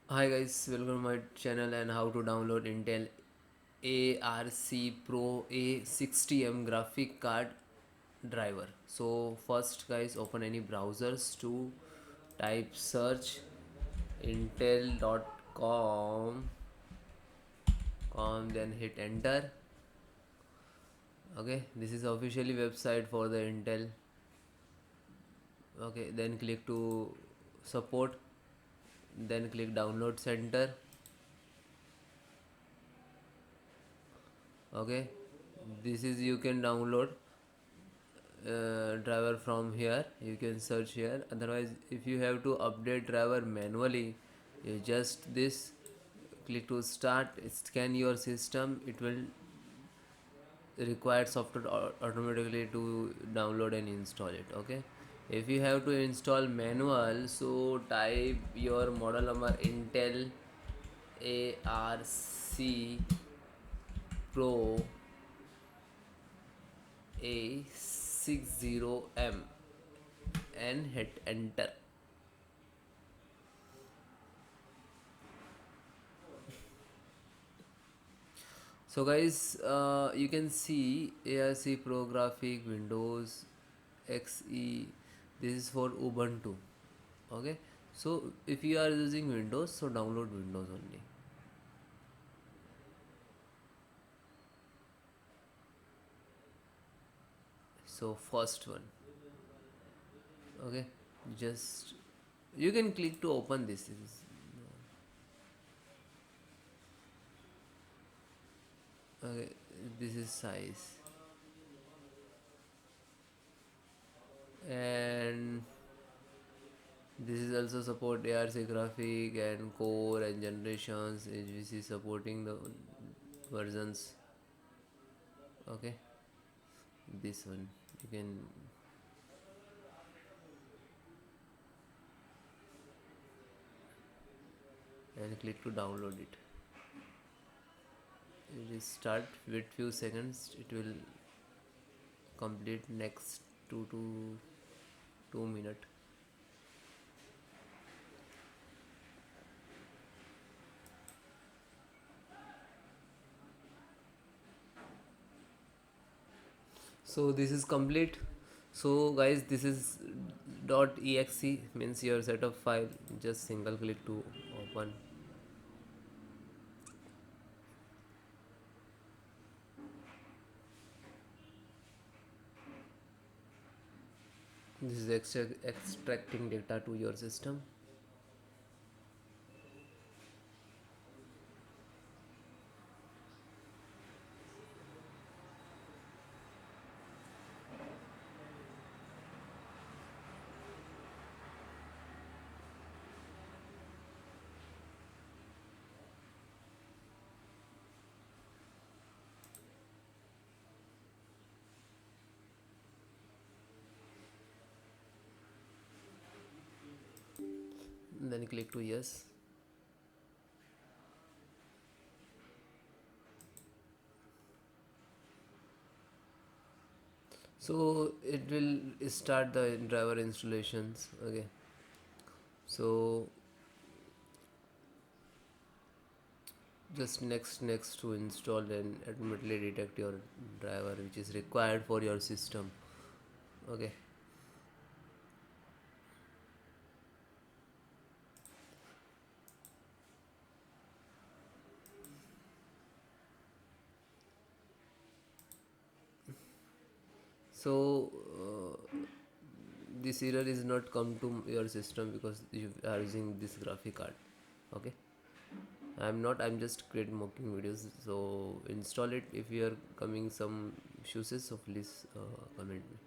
Hi guys, welcome to my channel and how to download Intel ARC Pro A60M graphic card driver. So first guys, open any browsers to type search intel.com, then hit enter. Okay, this is officially website for the Intel. Okay, then click to support, then click download center. Okay, this is you can download driver from here. You can search here. Otherwise, if you have to update driver manually, you just this click to start, scan your system. It will require software automatically to download and install it. Okay, if you have to install manual, so type your model number Intel ARC Pro A60M and hit enter. So guys, you can see ARC Pro graphic Windows XE. This is for Ubuntu. Okay, so if you are using Windows, so download Windows only. So first one. Okay, just you can click to open this. Okay, this is size, and this is also support ARC graphic and core and generations. HVC supporting the versions. Okay, this one you can, and click to download it. It is start, wait few seconds, it will complete next 2 to 2 minutes. So this is complete. So guys, this is .exe, means your setup file. Just single click to open. This is extracting data to your system. Then click to yes. So it will start the driver installations. Okay, so just next to install and automatically detect your driver which is required for your system. Okay, so this error is not come to your system because you are using this graphic card. Okay, I'm just creating mocking videos, so install it. If you are coming some issues, so please comment me.